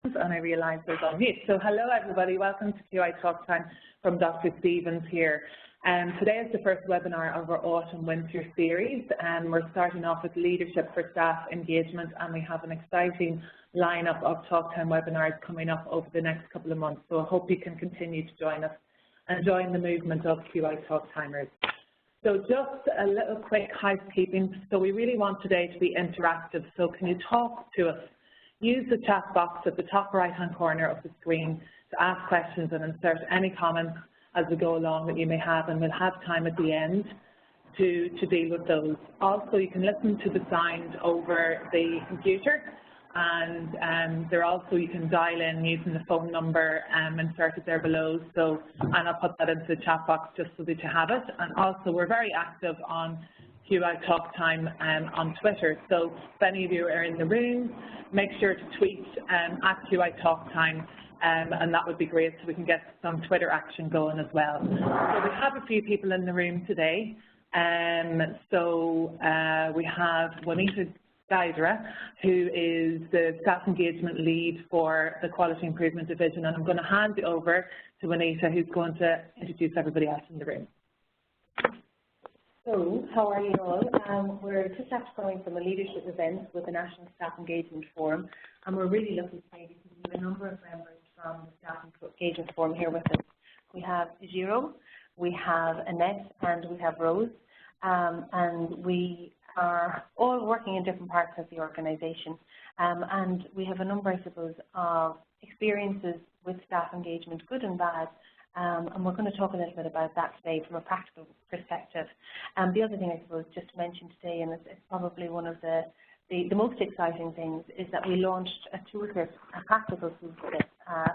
and I realise there's on mute. So hello everybody, welcome to QI Talk Time from Dr. Stevens here. Today is the first webinar of our autumn-winter series, and we're starting off with leadership for staff engagement, and we have an exciting lineup of Talk Time webinars coming up over the next couple of months. So I hope you can continue to join us and join the movement of QI Talk Timers. So just a little quick housekeeping. So we really want today to be interactive. So can you talk to us? Use the chat box at the top right-hand corner of the screen to ask questions and insert any comments as we go along that you may have, and we'll have time at the end to deal with those. Also, you can listen to the sound over the computer, and you can dial in using the phone number inserted there below. So, and I'll put that into the chat box just so that you have it. And also, we're very active on QI Talk Time on Twitter. So if any of you are in the room, make sure to tweet at QI Talk Time, and that would be great so we can get some Twitter action going as well. So we have a few people in the room today. We have Juanita Guidera, who is the Staff Engagement Lead for the Quality Improvement Division, and I'm going to hand it over to Juanita, who's going to introduce everybody else in the room. So, how are you all? We're just after coming from a leadership event with the National Staff Engagement Forum, and we're really lucky today because we have a number of members from the Staff Engagement Forum here with us. We have Giro, we have Annette, and we have Rose, and we are all working in different parts of the organisation, and we have a number, I suppose, of experiences with staff engagement, good and bad. And we're going to talk a little bit about that today from a practical perspective. The other thing, I suppose, just to mention today, and it's probably one of the most exciting things, is that we launched a toolkit, a practical toolkit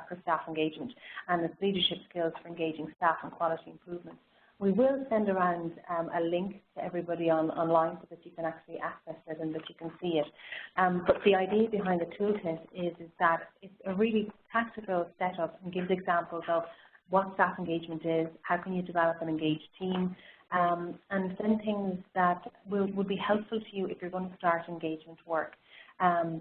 for staff engagement, and it's leadership skills for engaging staff and quality improvement. We will send around a link to everybody online so that you can actually access it and that you can see it. But the idea behind the toolkit is that it's a really practical setup and gives examples of what staff engagement is, how can you develop an engaged team, and then things that will be helpful to you if you're going to start engagement work.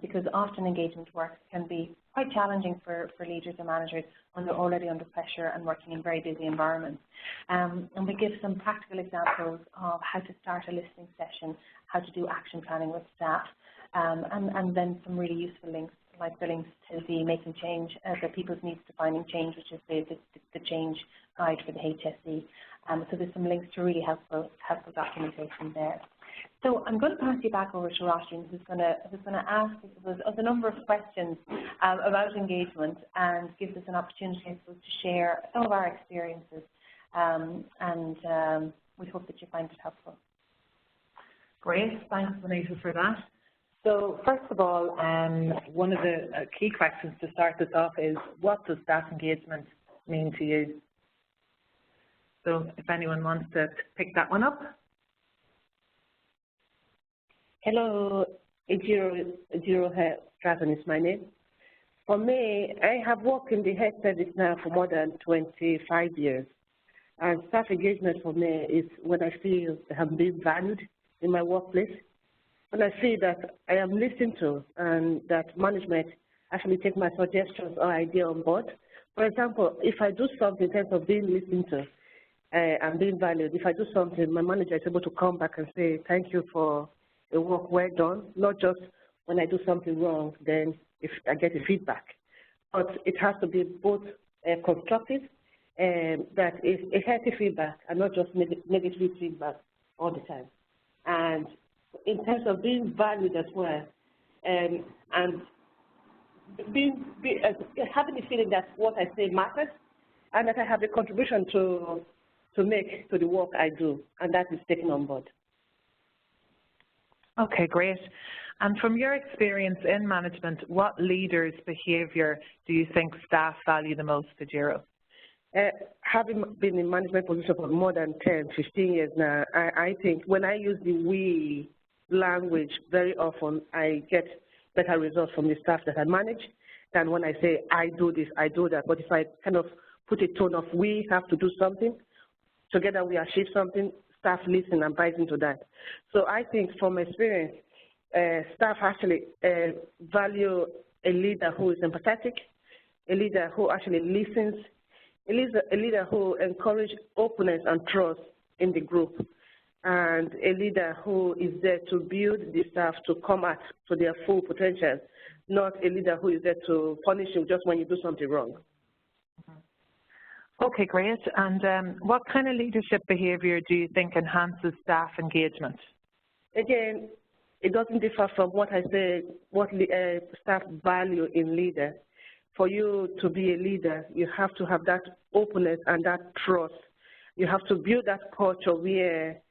Because often engagement work can be quite challenging for leaders and managers when they're already under pressure and working in very busy environments. And we give some practical examples of how to start a listening session, how to do action planning with staff, and then some really useful links, like the links to the Making Change, the People's Needs Defining Change, which is the change guide for the HSE. So there's some links to really helpful documentation there. So I'm going to pass you back over to Roisin, who's going to ask us a number of questions about engagement and gives us an opportunity, I suppose, to share some of our experiences, and we hope that you find it helpful. Great, thanks, Juanita, for that. So first of all, one of the key questions to start this off is, what does staff engagement mean to you? So if anyone wants to pick that one up. Hello, Ejiro Stratton is my name. For me, I have worked in the health service now for more than 25 years. And staff engagement for me is when I feel that I'm being valued in my workplace, when I see that I am listened to and that management actually take my suggestions or idea on board. For example, if I do something in terms of being listened to and being valued, if I do something, my manager is able to come back and say, thank you for the work well done, not just when I do something wrong, then if I get a feedback. But it has to be both constructive and that is a healthy feedback and not just negative feedback all the time. And in terms of being valued as well, and having the feeling that what I say matters and that I have a contribution to make to the work I do, and that is taken on board. Okay, great. And from your experience in management, what leaders' behaviour do you think staff value the most, Giro? Having been in management position for more than 10, 15 years now, I think when I use the we language, very often I get better results from the staff that I manage than when I say I do this, I do that. But if I kind of put a tone of we have to do something, together we achieve something, staff listen and buys into that. So I think from experience, staff actually value a leader who is empathetic, a leader who actually listens, a leader who encourages openness and trust in the group, and a leader who is there to build the staff to come out to their full potential, not a leader who is there to punish you just when you do something wrong. Okay, great. And what kind of leadership behaviour do you think enhances staff engagement? Again, it doesn't differ from what I said, what staff value in leader. For you to be a leader, you have to have that openness and that trust. You have to build that culture where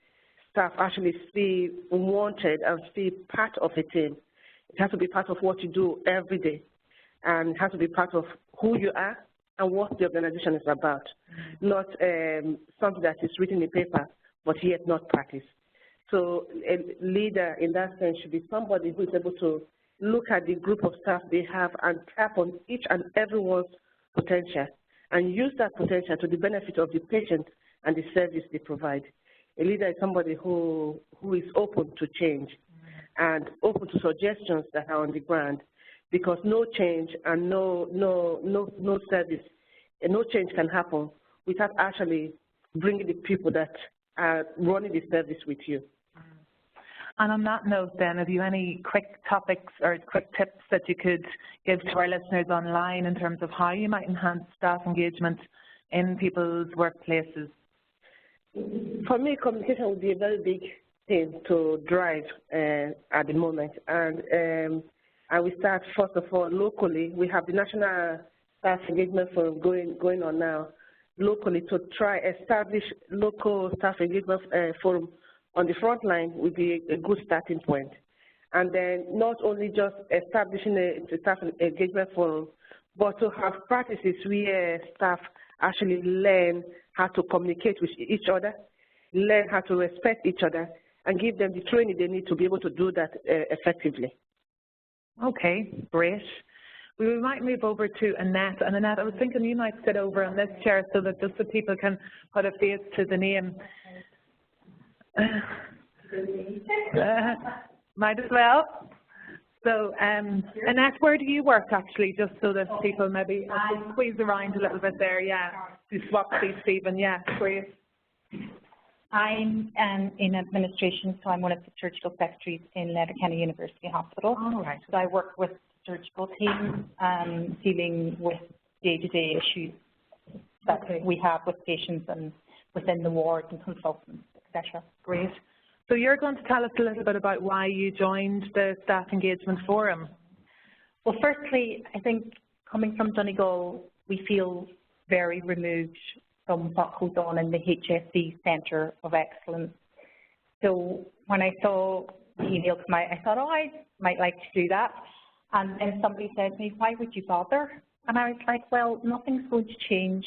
staff actually feel wanted and feel part of a team. It has to be part of what you do every day, and it has to be part of who you are and what the organization is about, not something that is written in paper, but yet not practiced. So a leader in that sense should be somebody who is able to look at the group of staff they have and tap on each and everyone's potential and use that potential to the benefit of the patient and the service they provide. A leader is somebody who is open to change and open to suggestions that are on the ground, because no change and no service, and no change can happen without actually bringing the people that are running the service with you. And on that note then, have you any quick topics or quick tips that you could give to our listeners online in terms of how you might enhance staff engagement in people's workplaces? For me, communication would be a very big thing to drive at the moment. And I will start, first of all, locally. We have the National Staff Engagement Forum going on now, locally, to try establish local staff engagement forum on the front line would be a good starting point. And then not only just establishing a staff engagement forum, but to have practices where staff actually learn how to communicate with each other, learn how to respect each other, and give them the training they need to be able to do that effectively. Okay, great. We might move over to Annette. And Annette, I was thinking you might sit over on this chair so that just so people can put a face to the name. Might as well. So, Annette, where do you work actually, just so that people maybe squeeze around a little bit there, yeah. To swap seats, Stephen, yeah, great. I'm in administration, so I'm one of the surgical secretaries in Letterkenny University Hospital. All right. So I work with the surgical team, dealing with day-to-day issues that we have with patients and within the wards and consultants, etc. Great. So you're going to tell us a little bit about why you joined the Staff Engagement Forum. Well, firstly, I think coming from Donegal, we feel very removed from what goes on in the HSE Centre of Excellence. So when I saw the email come out, I thought, oh, I might like to do that. And then somebody said to me, why would you bother? And I was like, well, nothing's going to change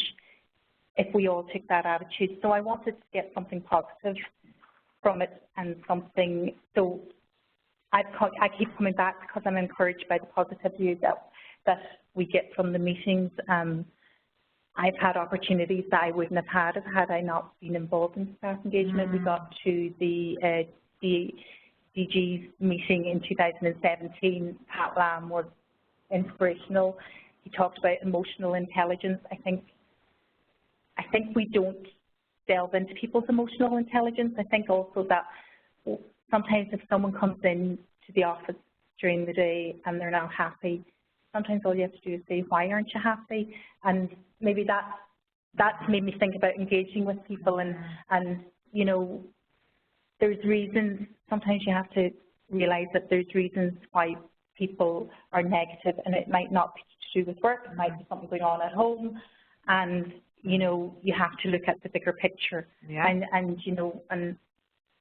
if we all take that attitude. So I wanted to get something positive from it and something. So I keep coming back because I'm encouraged by the positivity that we get from the meetings. I've had opportunities that I wouldn't have had I not been involved in staff engagement. We got to the DG's meeting in 2017. Pat Lamb was inspirational. He talked about emotional intelligence. I think we don't delve into people's emotional intelligence. I think also that sometimes if someone comes in to the office during the day and they're not happy, sometimes all you have to do is say, why aren't you happy? And maybe that's made me think about engaging with people and you know, there's reasons, sometimes you have to realize that there's reasons why people are negative, and it might not be to do with work, it might be something going on at home, and you know, you have to look at the bigger picture. Yeah. And you know, and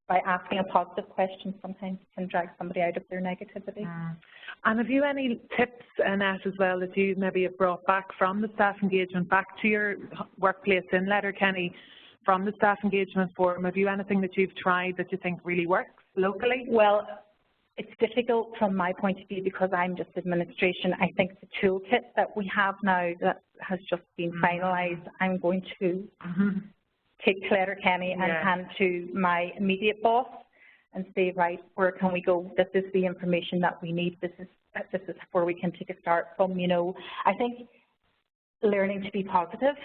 by asking a positive question sometimes can drag somebody out of their negativity. And have you any tips, Annette, as well, that you maybe have brought back from the staff engagement back to your workplace in Letterkenny from the Staff Engagement Forum? Have you anything that you've tried that you think really works locally? Well, it's difficult from my point of view because I'm just administration. I think the toolkit that we have now that has just been finalised, I'm going to take to Letterkenny and hand to my immediate boss and say, right, where can we go? This is the information that we need. This is this is where we can take a start from, you know. I think learning to be positive,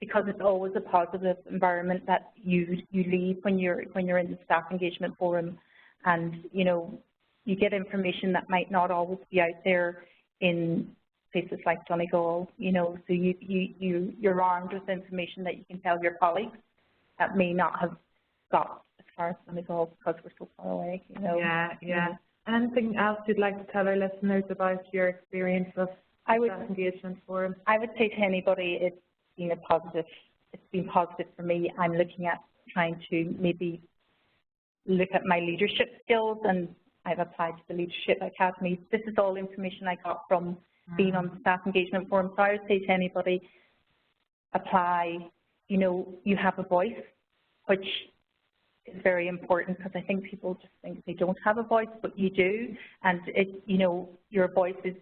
because it's always a positive environment that you leave when you're in the staff engagement forum, and you know, you get information that might not always be out there in places like Donegal, you know, so you're armed with information that you can tell your colleagues that may not have got as far as Donegal because we're so far away, you know. Yeah, yeah. Anything else you'd like to tell our listeners about your experience of staff engagement forum? I would say to anybody, it's been positive for me. I'm looking at trying to maybe look at my leadership skills, and I've applied to the Leadership Academy. This is all information I got from being on the staff engagement forum. So I would say to anybody, apply. You know, you have a voice, which is very important, because I think people just think they don't have a voice, but you do, and you know, your voice is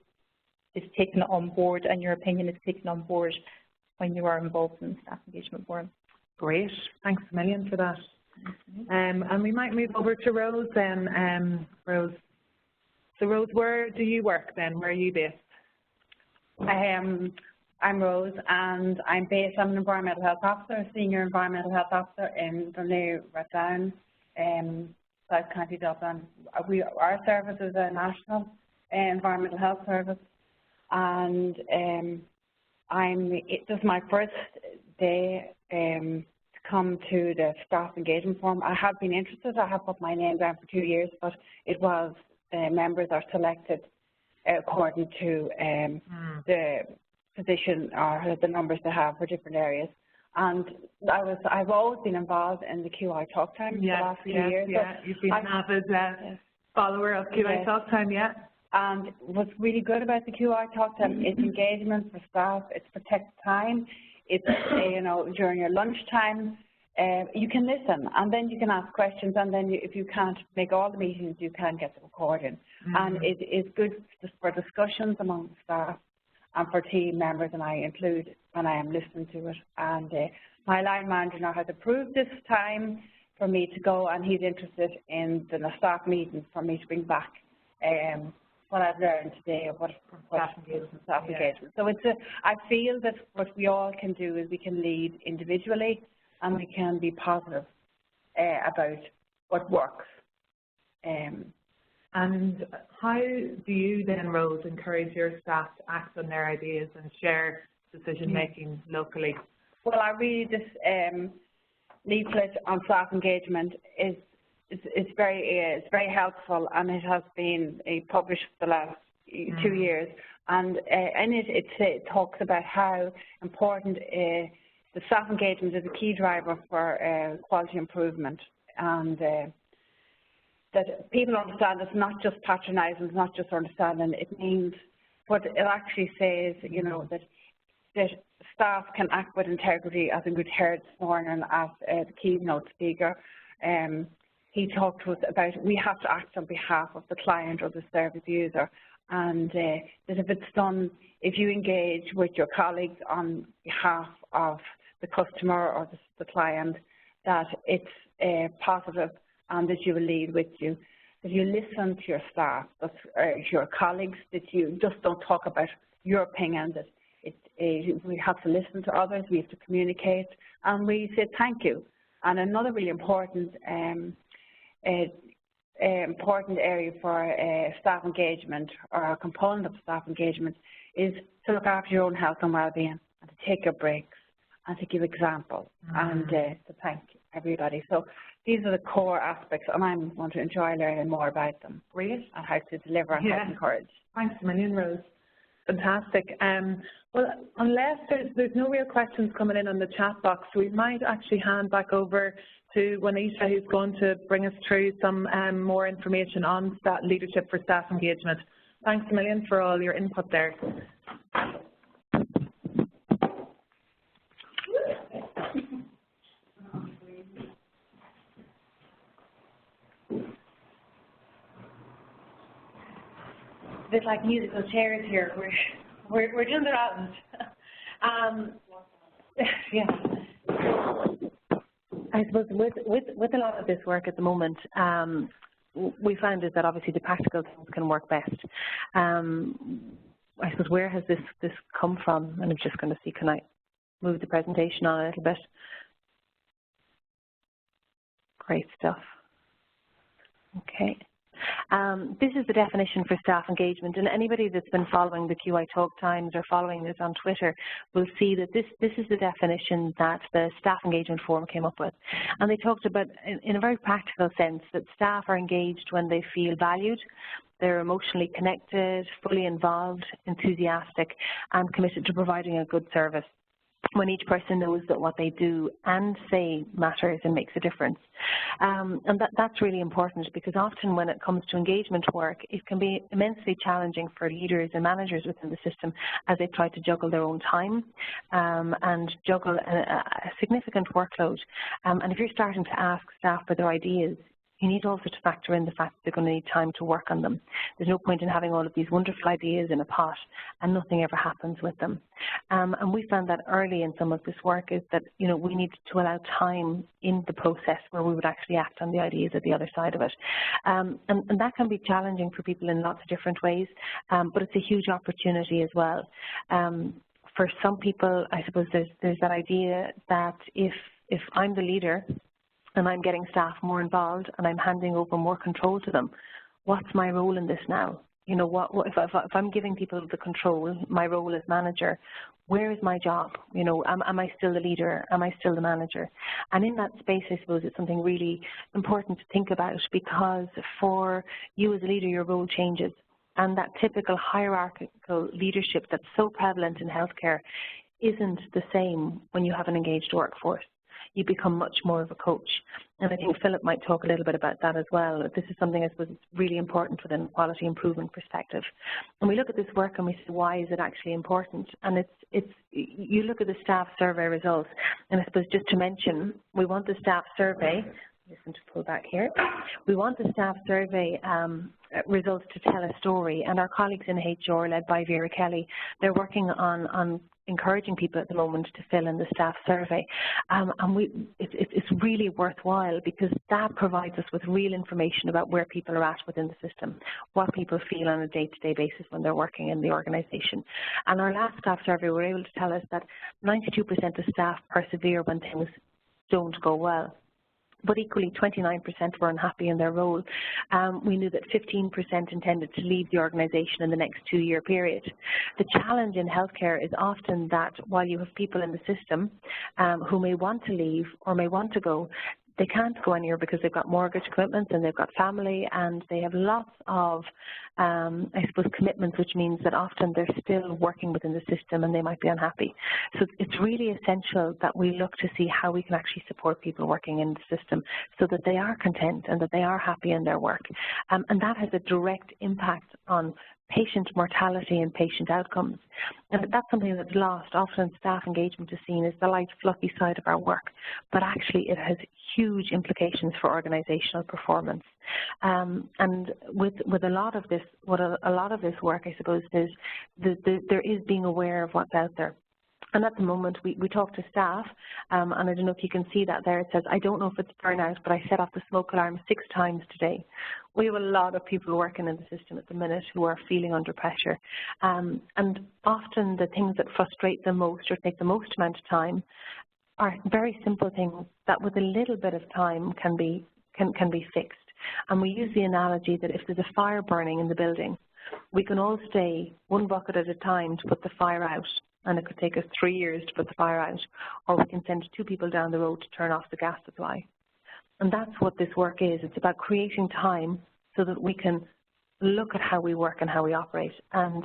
taken on board and your opinion is taken on board when you are involved in the staff engagement forum. Great, thanks a million for that. And we might move over to Rose then. Rose. So Rose, where do you work then? Where are you based? I'm Rose, and I'm an environmental health officer, senior environmental health officer in Dundee, Rathdown, South County Dublin. Our service is a national environmental health service, and this is my first day to come to the staff engagement forum. I have been interested. I have put my name down for 2 years, but it was members are selected according to the position or the numbers they have for different areas. And I've always been involved in the QI Talk Time the last few years. Yeah, you've been an avid follower of QI Talk Time, And what's really good about the QI Talk Time is engagement for staff. It's protect time. It's you know, during your lunchtime, you can listen, and then you can ask questions, and then if you can't make all the meetings, you can get the recording. And it is good for discussions among the staff and for team members, and I include when I am listening to it. And my line manager now has approved this time for me to go, and he's interested in the staff meeting for me to bring back what I've learned today of what staff engagement. So I feel that what we all can do is we can lead individually, and we can be positive about what works. And how do you then, Rose, encourage your staff to act on their ideas and share decision-making locally? Well, I read this leaflet on staff engagement. It's very helpful, and it has been published the last 2 years. And in it talks about how important the staff engagement is a key driver for quality improvement, and that people understand it's not just patronising, it's not just understanding. It means what it actually says, you know, that staff can act with integrity, as we've heard this morning as the keynote speaker. He talked to us about we have to act on behalf of the client or the service user, and that if it's done, if you engage with your colleagues on behalf of the customer or the client, that it's positive, and that you will lead with you, that you listen to your staff, your colleagues, that you just don't talk about your opinion, that we have to listen to others, we have to communicate, and we say thank you. And another really important area for staff engagement, or a component of staff engagement, is to look after your own health and well-being, and to take your breaks, and to give examples, and to thank everybody. So these are the core aspects, and I'm going to enjoy learning more about them. Great. And how to deliver and how to encourage. Thanks a million, Rose. Fantastic. Well, unless there's no real questions coming in on the chat box, we might actually hand back over to Juanita, who's going to bring us through some more information on leadership for staff engagement. Thanks a million for all your input there. A bit like musical chairs here. We're doing the rounds. Yeah. I suppose with a lot of this work at the moment, we found is that obviously the practical things can work best. I suppose where has this come from? And I'm just going to see, can I move the presentation on a little bit? Great stuff. Okay. This is the definition for staff engagement, and anybody that's been following the QI Talk Times or following this on Twitter will see that this is the definition that the Staff Engagement Forum came up with. And they talked about, in a very practical sense, that staff are engaged when they feel valued, they're emotionally connected, fully involved, enthusiastic, and committed to providing a good service, when each person knows that what they do and say matters and makes a difference. And that's really important, because often when it comes to engagement work, it can be immensely challenging for leaders and managers within the system as they try to juggle their own time and juggle a significant workload. And if you're starting to ask staff for their ideas, you need also to factor in the fact that they're going to need time to work on them. There's no point in having all of these wonderful ideas in a pot and nothing ever happens with them. And we found that early in some of this work is that, you know, we need to allow time in the process where we would actually act on the ideas at the other side of it. And that can be challenging for people in lots of different ways, but it's a huge opportunity as well. For some people, I suppose there's that idea that if I'm the leader, and I'm getting staff more involved, and I'm handing over more control to them, what's my role in this now? You know, if I'm giving people the control, my role as manager, where is my job? You know, am I still the leader? Am I still the manager? And in that space, I suppose it's something really important to think about, because for you as a leader, your role changes. And that typical hierarchical leadership that's so prevalent in healthcare isn't the same when you have an engaged workforce. You become much more of a coach. And I think Philip might talk a little bit about that as well. This is something I suppose is really important within a quality improvement perspective. And we look at this work and we say, why is it actually important? And you look at the staff survey results, and I suppose just to mention, we want the staff survey, just to pull back here, we want the staff survey results to tell a story, and our colleagues in HR, led by Vera Kelly, they're working on encouraging people at the moment to fill in the staff survey. And it's really worthwhile, because that provides us with real information about where people are at within the system, what people feel on a day-to-day basis when they're working in the organisation. And our last staff survey were able to tell us that 92% of staff persevere when things don't go well. But equally, 29% were unhappy in their role. We knew that 15% intended to leave the organisation in the next 2-year period. The challenge in healthcare is often that while you have people in the system who may want to leave or may want to go, they can't go anywhere because they've got mortgage commitments and they've got family and they have lots of, I suppose, commitments, which means that often they're still working within the system and they might be unhappy. So it's really essential that we look to see how we can actually support people working in the system so that they are content and that they are happy in their work. And that has a direct impact on patient mortality and patient outcomes. And that's something that's lost. Often staff engagement is seen as the light, fluffy side of our work, but actually it has huge implications for organisational performance. And with a lot of this, a lot of this work, I suppose, is there is being aware of what's out there. And at the moment, we talk to staff, and I don't know if you can see that there. It says, I don't know if it's burnout, but I set off the smoke alarm 6 times today. We have a lot of people working in the system at the minute who are feeling under pressure. And often the things that frustrate them most or take the most amount of time are very simple things that with a little bit of time can be fixed. And we use the analogy that if there's a fire burning in the building, we can all stay 1 bucket at a time to put the fire out. And it could take us 3 years to put the fire out, or we can send 2 people down the road to turn off the gas supply. And that's what this work is. It's about creating time so that we can look at how we work and how we operate. And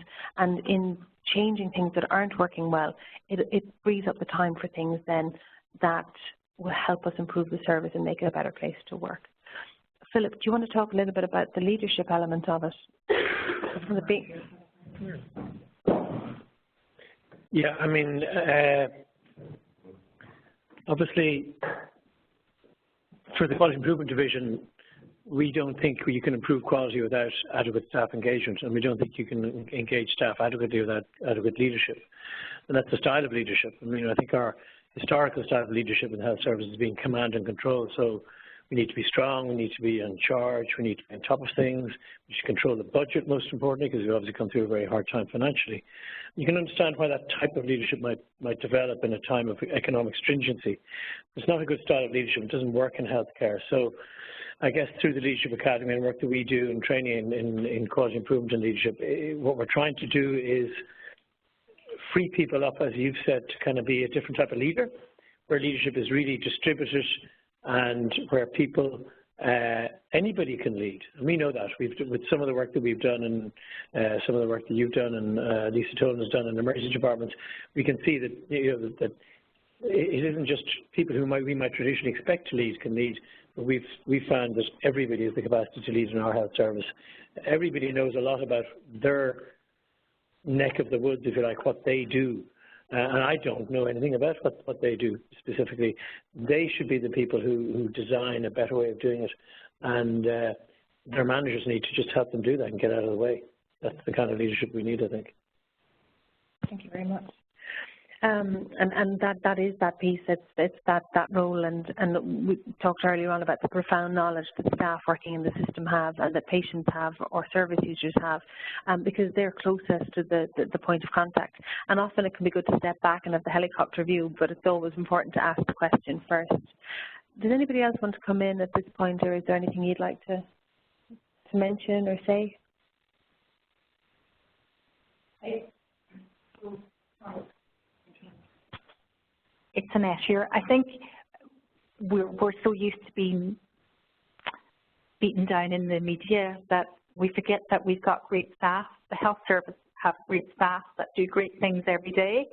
in changing things that aren't working well, it frees up the time for things then that will help us improve the service and make it a better place to work. Philip, do you want to talk a little bit about the leadership element of it? Yeah, I mean, obviously, for the Quality Improvement Division, we don't think you can improve quality without adequate staff engagement, and we don't think you can engage staff adequately without adequate leadership. And that's the style of leadership. I mean, I think our historical style of leadership in the health service has been command and control. So We need to be strong, we need to be in charge, we need to be on top of things, we should control the budget most importantly, because we've obviously come through a very hard time financially. You can understand why that type of leadership might develop in a time of economic stringency. It's not a good style of leadership, it doesn't work in healthcare. So I guess through the Leadership Academy and work that we do in training in quality improvement and leadership, what we're trying to do is free people up, as you've said, to kind of be a different type of leader, where leadership is really distributed and where people, anybody can lead. And we know that. With some of the work that we've done and some of the work that you've done and Lisa Tolan has done in emergency departments, we can see that, that it isn't just people who we might traditionally expect to lead can lead, but we've found that everybody has the capacity to lead in our health service. Everybody knows a lot about their neck of the woods, if you like, what they do. And I don't know anything about what they do specifically. They should be the people who design a better way of doing it, and their managers need to just help them do that and get out of the way. That's the kind of leadership we need, I think. Thank you very much. And that is that piece. It's that role, and we talked earlier on about the profound knowledge that staff working in the system have, and that patients have, or service users have, because they're closest to the point of contact. And often it can be good to step back and have the helicopter view, but it's always important to ask the question first. Does anybody else want to come in at this point, or is there anything you'd like to mention or say? It's Annette here. I think we're so used to being beaten down in the media that we forget that we've got great staff. The health service have great staff that do great things every day,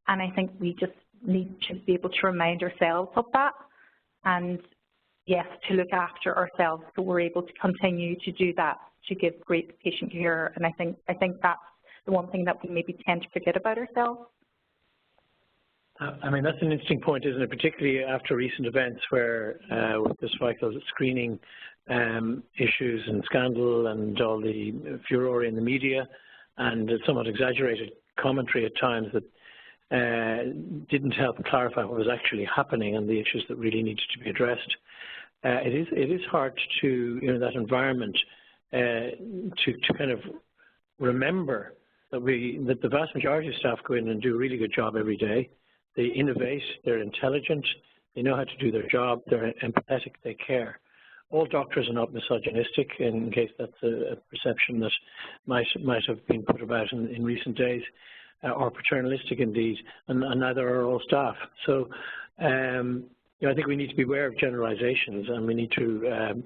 and I think we just need to be able to remind ourselves of that, and yes, to look after ourselves so we're able to continue to do that, to give great patient care. And I think that's the one thing that we maybe tend to forget about ourselves. I mean, that's an interesting point, isn't it? Particularly after recent events where with the cervical screening issues and scandal and all the furore in the media and somewhat exaggerated commentary at times that didn't help clarify what was actually happening and the issues that really needed to be addressed. It is hard to, that environment to kind of remember that the vast majority of staff go in and do a really good job every day. They innovate, they're intelligent, they know how to do their job, they're empathetic, they care. All doctors are not misogynistic, in case that's a perception that might have been put about in recent days, or paternalistic indeed, and neither are all staff. So I think we need to be aware of generalizations, and we need to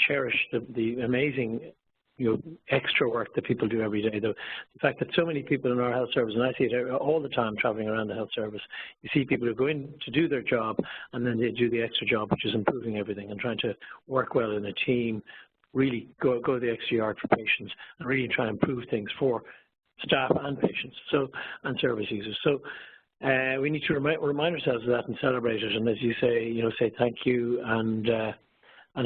cherish the amazing extra work that people do every day. The fact that so many people in our health service, and I see it all the time traveling around the health service, you see people who go in to do their job and then they do the extra job, which is improving everything and trying to work well in a team, really go the extra yard for patients and really try and improve things for staff and patients and service users. So we need to remind ourselves of that and celebrate it, and as you say, say thank you and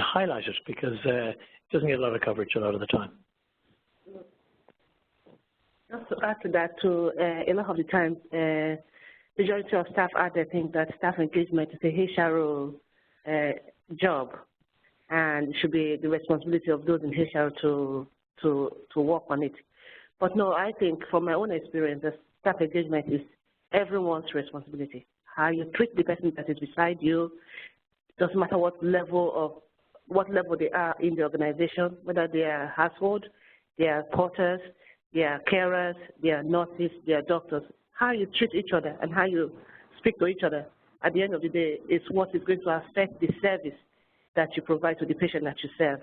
highlight it, because it doesn't get a lot of coverage a lot of the time. Just to add to that, a lot of the time, majority of staff out there think that staff engagement is a HRO job, and it should be the responsibility of those in HR to work on it. But no, I think from my own experience, that staff engagement is everyone's responsibility. How you treat the person that is beside you, doesn't matter what level they are in the organization, whether they are household, they are porters, they are carers, they are nurses, they are doctors. How you treat each other and how you speak to each other at the end of the day is what is going to affect the service that you provide to the patient that you serve.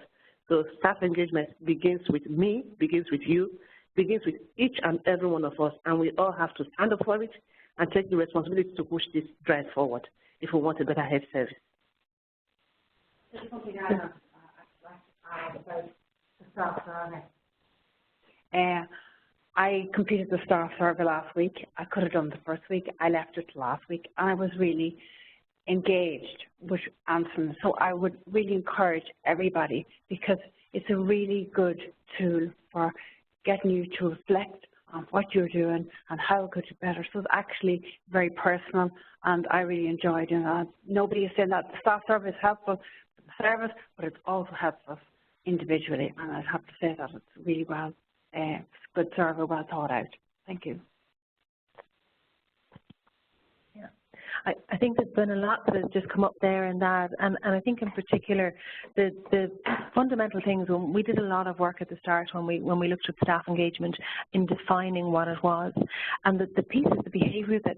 So staff engagement begins with me, begins with you, begins with each and every one of us, and we all have to stand up for it and take the responsibility to push this drive forward if we want a better health service. Just something I'd like to add about the staff survey. I completed the staff survey last week. I could have done the first week. I left it last week, and I was really engaged with answering. So I would really encourage everybody, because it's a really good tool for getting you to reflect on what you're doing and how it could be better. So it's actually very personal, and I really enjoyed it. Nobody is saying that the staff survey is helpful. the service, but it also helps us individually. And I'd have to say that it's really well, good survey, well thought out. Thank you. I think there's been a lot that has just come up there in that, and I think in particular the fundamental things. When we did a lot of work at the start when we looked at staff engagement in defining what it was, and the pieces, the behaviour that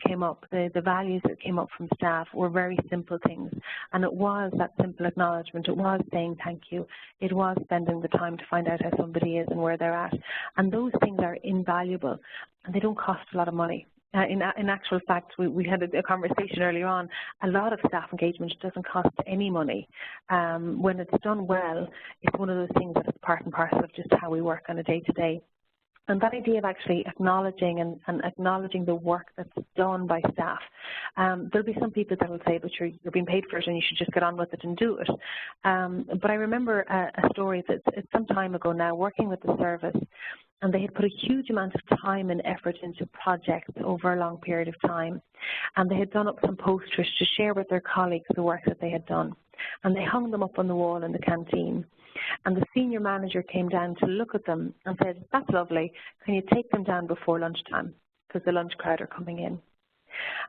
came up, the values that came up from staff were very simple things, and it was that simple acknowledgement. It was saying thank you. It was spending the time to find out how somebody is and where they're at, and those things are invaluable, and they don't cost a lot of money. In actual fact, we had a conversation earlier on, a lot of staff engagement doesn't cost any money. When it's done well, it's one of those things that is part and parcel of just how we work on a day-to-day. And that idea of actually acknowledging and acknowledging the work that's done by staff. There'll be some people that will say, but you're being paid for it and you should just get on with it and do it. But I remember a story that's some time ago now, working with the service, and they had put a huge amount of time and effort into projects over a long period of time. And they had done up some posters to share with their colleagues the work that they had done. And they hung them up on the wall in the canteen. And the senior manager came down to look at them and said, that's lovely, can you take them down before lunchtime? Because the lunch crowd are coming in.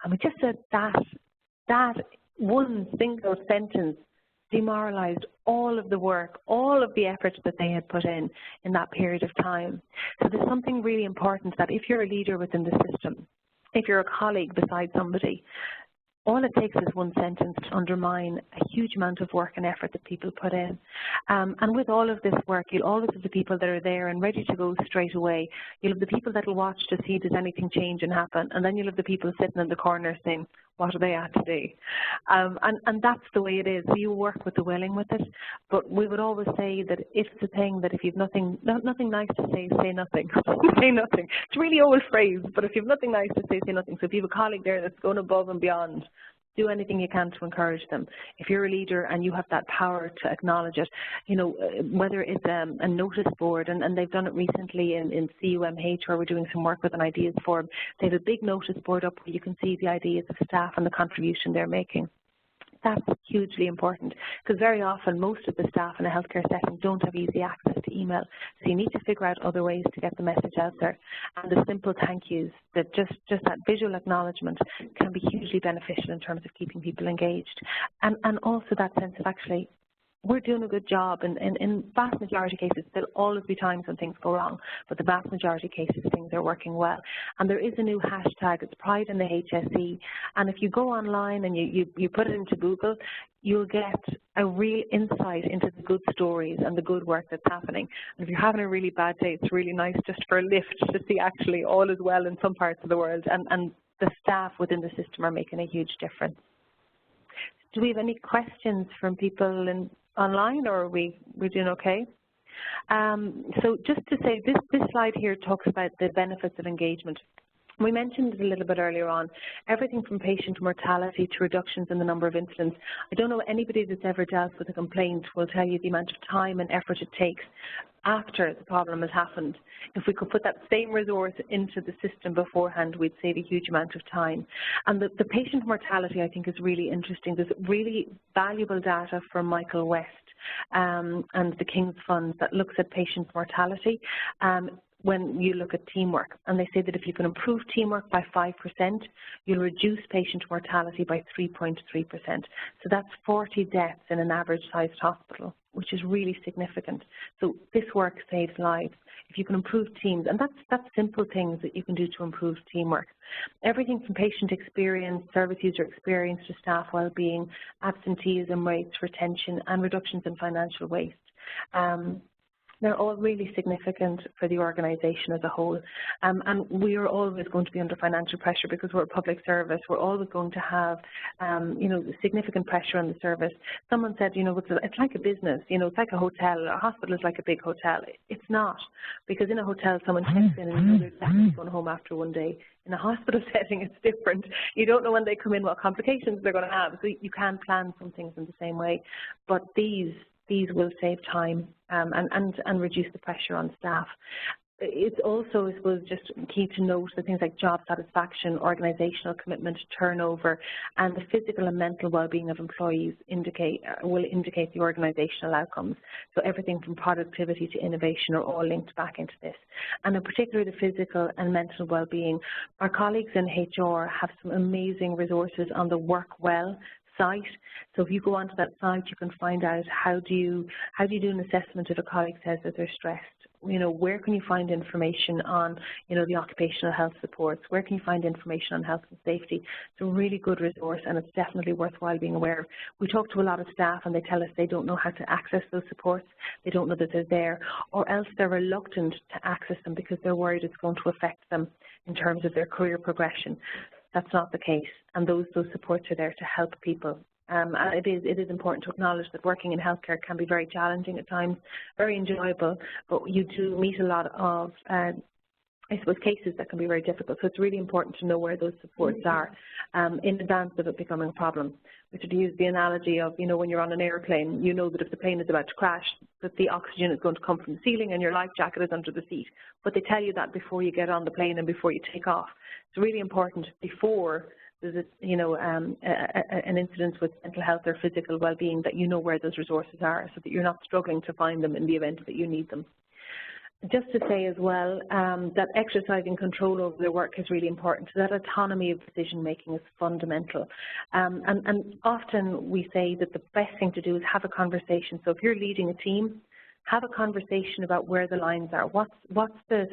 And we just said that one single sentence demoralized all of the work, all of the effort that they had put in that period of time. So there's something really important that if you're a leader within the system, if you're a colleague beside somebody, all it takes is one sentence to undermine a huge amount of work and effort that people put in. And with all of this work, you'll always have the people that are there and ready to go straight away. You'll have the people that will watch to see if there's anything change and happen. And then you'll have the people sitting in the corner saying, what are they at today? And that's the way it is. You work with the willing with it. But we would always say that it's the thing that if you've nothing nice to say nothing. Say nothing. It's a really old phrase, but if you've nothing nice to say nothing. So if you have a colleague there that's going above and beyond, do anything you can to encourage them. If you're a leader and you have that power to acknowledge it, you know, whether it's a notice board, and they've done it recently in CUMH where we're doing some work with an ideas forum, they have a big notice board up where you can see the ideas of staff and the contribution they're making. That's hugely important because very often most of the staff in a healthcare setting don't have easy access to email. So you need to figure out other ways to get the message out there. And the simple thank yous, that just that visual acknowledgement can be hugely beneficial in terms of keeping people engaged. And also that sense of actually, we're doing a good job, and in vast majority of cases, there'll always be times when things go wrong, but the vast majority of cases, things are working well. And there is a new hashtag, it's Pride in the HSE, and if you go online and you put it into Google, you'll get a real insight into the good stories and the good work that's happening. And if you're having a really bad day, it's really nice just for a lift to see actually all is well in some parts of the world, and the staff within the system are making a huge difference. Do we have any questions from people online, or are we doing okay? So just to say, this slide here talks about the benefits of engagement. We mentioned it a little bit earlier on, everything from patient mortality to reductions in the number of incidents. I don't know anybody that's ever dealt with a complaint will tell you the amount of time and effort it takes after the problem has happened. If we could put that same resource into the system beforehand, we'd save a huge amount of time. And the patient mortality, I think, is really interesting. There's really valuable data from Michael West and the King's Fund that looks at patient mortality when you look at teamwork. And they say that if you can improve teamwork by 5%, you'll reduce patient mortality by 3.3%. So that's 40 deaths in an average-sized hospital, which is really significant. So this work saves lives. If you can improve teams, and that's simple things that you can do to improve teamwork. Everything from patient experience, service user experience, to staff well-being, absenteeism rates, retention, and reductions in financial waste. They're all really significant for the organisation as a whole. And we are always going to be under financial pressure because we're a public service. We're always going to have, significant pressure on the service. Someone said, it's like a business, it's like a hotel. A hospital is like a big hotel. It's not, because in a hotel, someone checks in and they're definitely going home after one day. In a hospital setting, it's different. You don't know when they come in what complications they're going to have. So you can't plan some things in the same way. But these will save time and reduce the pressure on staff. it's also, I suppose, just key to note that things like job satisfaction, organisational commitment, turnover, and the physical and mental well-being of employees will indicate the organisational outcomes. So everything from productivity to innovation are all linked back into this. And in particular, the physical and mental well-being. Our colleagues in HR have some amazing resources on the Work Well site. So if you go onto that site, you can find out how do you do an assessment if a colleague says that they're stressed. You know, where can you find information on, you know, the occupational health supports? Where can you find information on health and safety? It's a really good resource, and it's definitely worthwhile being aware of. We talk to a lot of staff and they tell us they don't know how to access those supports. They don't know that they're there, or else they're reluctant to access them because they're worried it's going to affect them in terms of their career progression. That's not the case, and those supports are there to help people. And it is important to acknowledge that working in healthcare can be very challenging at times, very enjoyable, but you do meet a lot of, I suppose, cases that can be very difficult. So it's really important to know where those supports are in advance of it becoming a problem. We should use the analogy of, you know, when you're on an airplane, you know that if the plane is about to crash, that the oxygen is going to come from the ceiling and your life jacket is under the seat. But they tell you that before you get on the plane and before you take off. It's really important before there's an incident with mental health or physical well-being that you know where those resources are, so that you're not struggling to find them in the event that you need them. Just to say as well that exercising control over their work is really important. So that autonomy of decision-making is fundamental. And often we say that the best thing to do is have a conversation. So if you're leading a team, have a conversation about where the lines are. What's the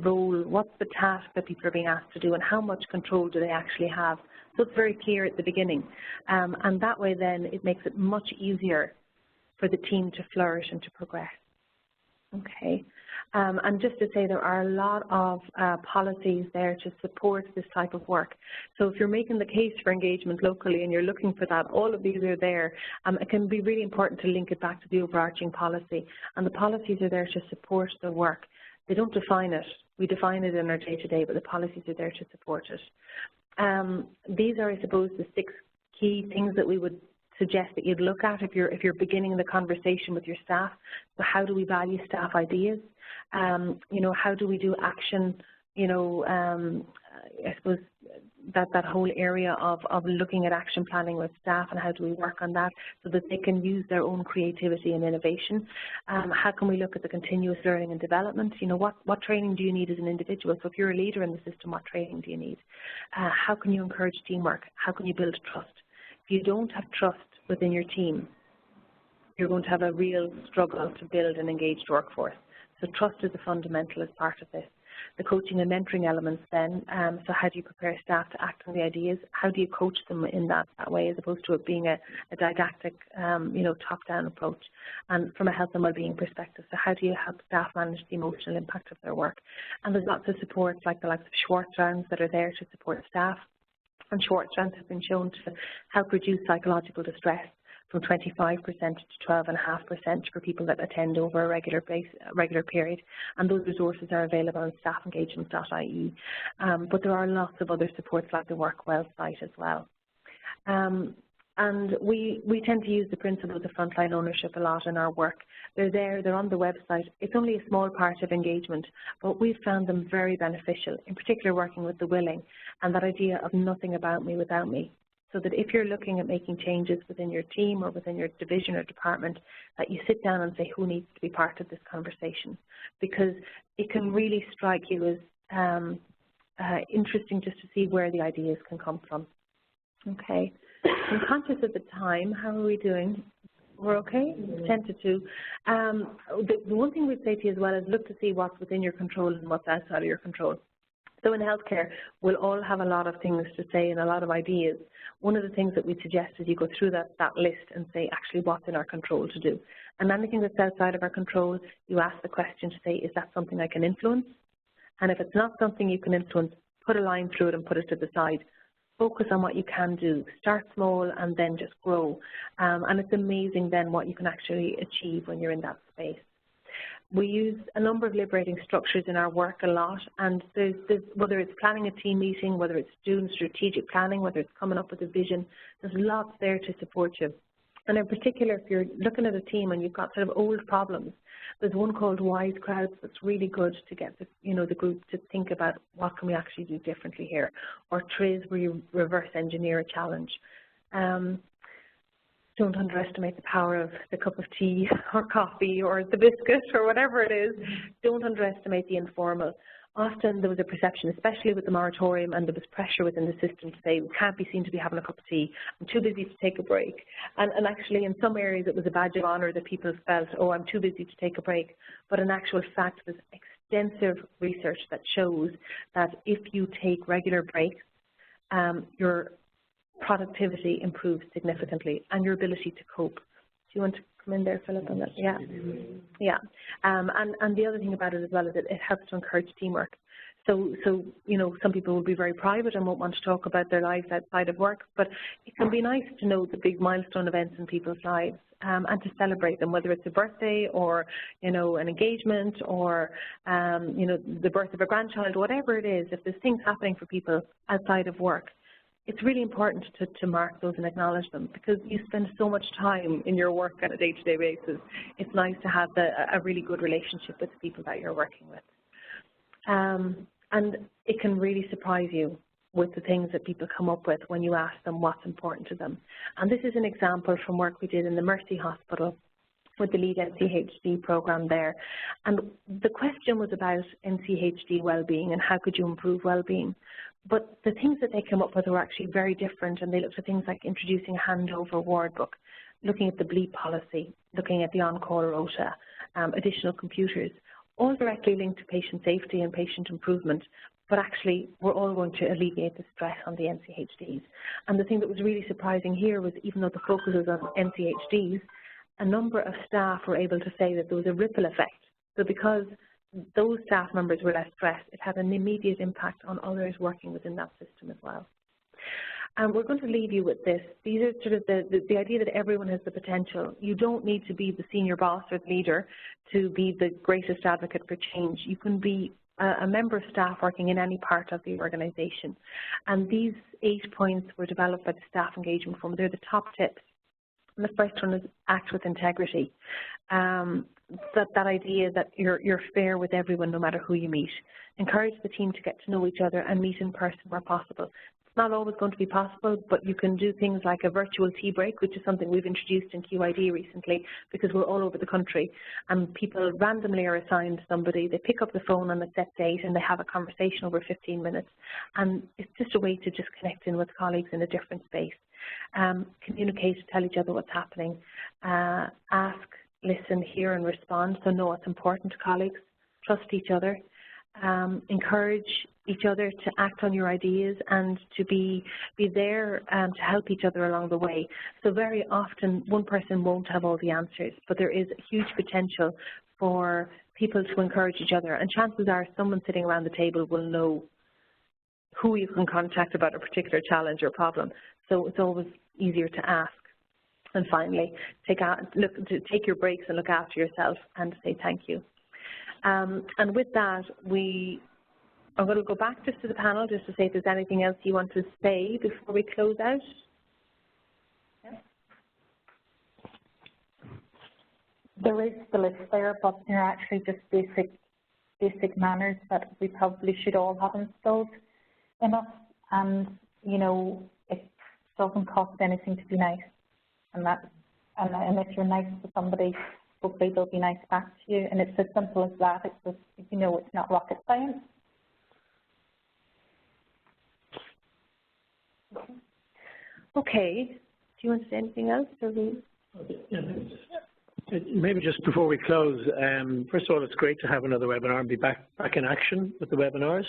role, what's the task that people are being asked to do, and how much control do they actually have? So it's very clear at the beginning. And that way then it makes it much easier for the team to flourish and to progress. Okay. And just to say, there are a lot of policies there to support this type of work. So if you're making the case for engagement locally and you're looking for that, all of these are there. It can be really important to link it back to the overarching policy. And the policies are there to support the work. They don't define it. We define it in our day-to-day, but the policies are there to support it. These are, I suppose, the 6 key things that we would suggest that you'd look at if you're beginning the conversation with your staff. So how do we value staff ideas? You know, how do we do action? You know, I suppose that whole area of looking at action planning with staff, and how do we work on that so that they can use their own creativity and innovation? How can we look at the continuous learning and development? You know, what training do you need as an individual? So if you're a leader in the system, what training do you need? How can you encourage teamwork? How can you build trust? If you don't have trust within your team, you're going to have a real struggle to build an engaged workforce. So trust is a fundamental as part of this. The coaching and mentoring elements then, so how do you prepare staff to act on the ideas? How do you coach them in that way, as opposed to it being a didactic, you know, top-down approach? And from a health and well-being perspective, so how do you help staff manage the emotional impact of their work? And there's lots of supports like the likes of Schwartz rounds that are there to support staff. And Schwartz rounds have been shown to help reduce psychological distress from 25% to 12.5% for people that attend over a regular period. And those resources are available on staffengagement.ie. But there are lots of other supports like the Work Well site as well. And we tend to use the principles of frontline ownership a lot in our work. They're there, they're on the website. It's only a small part of engagement, but we've found them very beneficial, in particular working with the willing, and that idea of nothing about me without me. So that if you're looking at making changes within your team or within your division or department, that you sit down and say who needs to be part of this conversation, because it can really strike you as interesting just to see where the ideas can come from. Okay, I'm conscious of the time. How are we doing? We're okay? 10 to 2. The one thing we'd say to you as well is look to see what's within your control and what's outside of your control. So in healthcare, we'll all have a lot of things to say and a lot of ideas. One of the things that we suggest is you go through that list and say actually what's in our control to do. And anything that's outside of our control, you ask the question to say, is that something I can influence? And if it's not something you can influence, put a line through it and put it to the side. Focus on what you can do. Start small and then just grow. And it's amazing then what you can actually achieve when you're in that space. We use a number of liberating structures in our work a lot, and there's whether it's planning a team meeting, whether it's doing strategic planning, whether it's coming up with a vision, there's lots there to support you. And in particular, if you're looking at a team and you've got sort of old problems, there's one called Wise Crowds that's really good to get the, the group to think about what can we actually do differently here. Or Triz, where you reverse engineer a challenge. Don't underestimate the power of the cup of tea or coffee or the biscuit or whatever it is. Don't underestimate the informal. Often there was a perception, especially with the moratorium, and there was pressure within the system to say, we can't be seen to be having a cup of tea, I'm too busy to take a break. And actually in some areas it was a badge of honour that people felt, oh, I'm too busy to take a break. But in actual fact, there's extensive research that shows that if you take regular breaks, your productivity improves significantly and your ability to cope. Do you want to come in there, Philip, on that? Yeah. Yeah. And the other thing about it as well is that it helps to encourage teamwork. So some people will be very private and won't want to talk about their lives outside of work, but it can be nice to know the big milestone events in people's lives and to celebrate them, whether it's a birthday or, an engagement or, the birth of a grandchild, whatever it is. If there's things happening for people outside of work, it's really important to mark those and acknowledge them, because you spend so much time in your work on a day-to-day basis. It's nice to have a really good relationship with the people that you're working with. And it can really surprise you with the things that people come up with when you ask them what's important to them. And this is an example from work we did in the Mercy Hospital with the LEAD NCHD program there. And the question was about NCHD well-being and how could you improve well-being. But the things that they came up with were actually very different, and they looked at things like introducing a handover ward book, looking at the bleep policy, looking at the on-call rota, additional computers, all directly linked to patient safety and patient improvement, but actually we're all going to alleviate the stress on the NCHDs. And the thing that was really surprising here was, even though the focus was on NCHDs, a number of staff were able to say that there was a ripple effect. So because those staff members were less stressed, it had an immediate impact on others working within that system as well. And we're going to leave you with this. These are sort of the idea that everyone has the potential. You don't need to be the senior boss or the leader to be the greatest advocate for change. You can be a member of staff working in any part of the organisation. And these 8 points were developed by the Staff Engagement Forum. They're the top tips. And the first one is act with integrity. That idea that you're fair with everyone, no matter who you meet. Encourage the team to get to know each other and meet in person where possible. It's not always going to be possible, but you can do things like a virtual tea break, which is something we've introduced in QID recently because we're all over the country, and people randomly are assigned somebody. They pick up the phone on a set date and they have a conversation over 15 minutes, and it's just a way to just connect in with colleagues in a different space. Communicate, tell each other what's happening, ask, listen, hear and respond, so know what's important to colleagues, trust each other, encourage each other to act on your ideas and to be there to help each other along the way. So very often one person won't have all the answers, but there is huge potential for people to encourage each other, and chances are someone sitting around the table will know who you can contact about a particular challenge or problem. So it's always easier to ask. And finally, take your breaks and look after yourself and say thank you. And with that, I'm going to go back just to the panel just to say if there's anything else you want to say before we close out. Yeah. There is the list there, but they're actually just basic manners that we probably should all have instilled in us. And, it doesn't cost anything to be nice. And if you're nice to somebody, hopefully they'll be nice back to you. And it's as simple as that. It's just, it's not rocket science. Okay. Do you want to say anything else? Or maybe just before we close, first of all, it's great to have another webinar and be back in action with the webinars.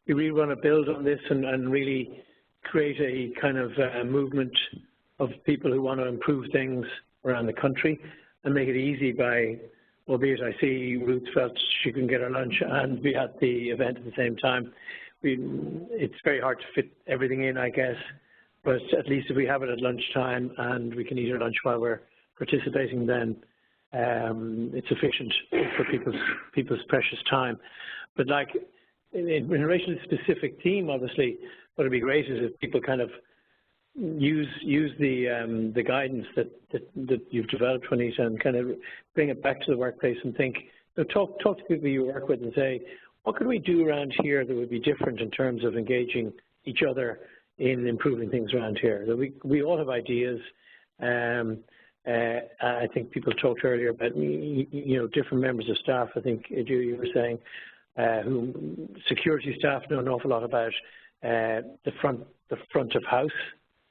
We really want to build on this and really create a kind of movement of people who want to improve things around the country and make it easy by, albeit I see Ruth felt she couldn't get her lunch and be at the event at the same time. It's very hard to fit everything in, I guess, but at least if we have it at lunchtime and we can eat our lunch while we're participating, then it's efficient for people's precious time. But like in relation to the specific theme, obviously, what would be great is if people kind of use the guidance that you've developed, Juanita, and kind of bring it back to the workplace and think. So talk to people you work with and say, what could we do around here that would be different in terms of engaging each other in improving things around here? So we all have ideas. I think people talked earlier about different members of staff. I think you were saying who security staff know an awful lot about the front of house.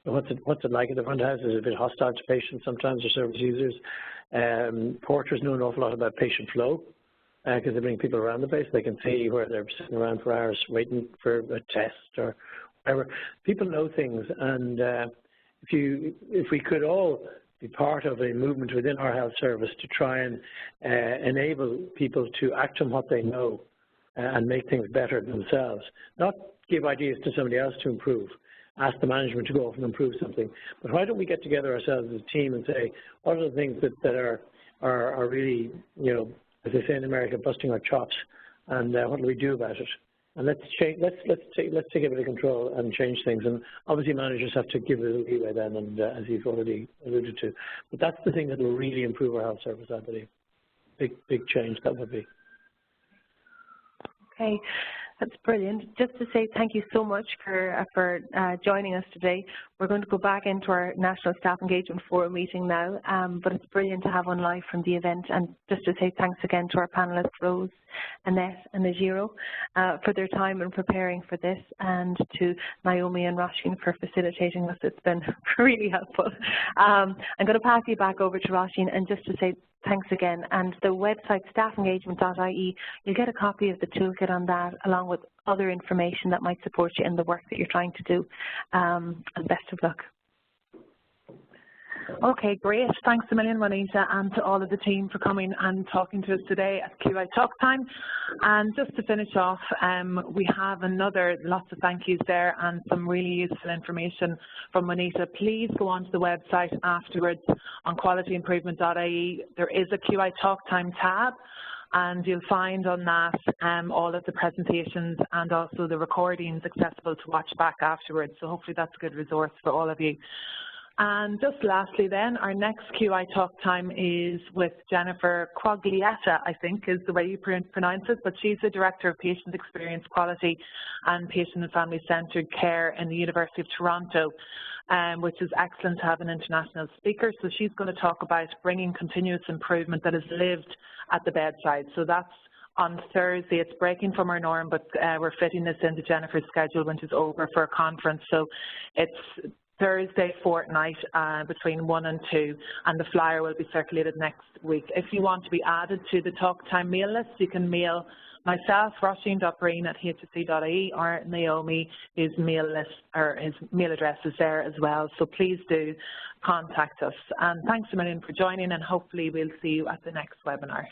What's it like at the front of house? Is it a bit hostile to patients sometimes or service users? Porters know an awful lot about patient flow because they bring people around the place. They can see where they're sitting around for hours waiting for a test or whatever. People know things, and if we could all be part of a movement within our health service to try and enable people to act on what they know and make things better themselves, not give ideas to somebody else to improve, ask the management to go off and improve something, but why don't we get together ourselves as a team and say, what are the things that are really, as they say in America, busting our chops, and what do we do about it? And let's take a bit of control and change things. And obviously managers have to give a little leeway then, and as you've already alluded to. But that's the thing that will really improve our health service, I believe. Big change that would be. Okay, that's brilliant. Just to say thank you so much for joining us today. We're going to go back into our National Staff Engagement Forum meeting now, but it's brilliant to have one live from the event. And just to say thanks again to our panellists, Rose, Annette and Najiro, for their time in preparing for this, and to Naomi and Roisin for facilitating us. It's been really helpful. I'm going to pass you back over to Roisin, and just to say thanks again. And the website staffengagement.ie, you'll get a copy of the toolkit on that, along with other information that might support you in the work that you're trying to do. And best of luck. Okay, great. Thanks a million, Juanita, and to all of the team for coming and talking to us today at QI Talk Time. And just to finish off, we have lots of thank yous there and some really useful information from Juanita. Please go onto the website afterwards on qualityimprovement.ie. There is a QI Talk Time tab, and you'll find on that all of the presentations and also the recordings accessible to watch back afterwards. So hopefully that's a good resource for all of you. And just lastly then, our next QI Talk Time is with Jennifer Quaglietta, I think is the way you pronounce it, but she's the Director of Patient Experience Quality and Patient and Family Centred Care in the University of Toronto, which is excellent to have an international speaker. So she's going to talk about bringing continuous improvement that is lived at the bedside. So that's on Thursday. It's breaking from our norm, but we're fitting this into Jennifer's schedule when she's over for a conference. So it's Thursday fortnight between 1 and 2, and the flyer will be circulated next week. If you want to be added to the Talk Time mail list, you can mail myself, roisin.breen@hsc.ie, or Naomi. His mail list or his mail address is there as well. So please do contact us. And thanks a million for joining, and hopefully we'll see you at the next webinar.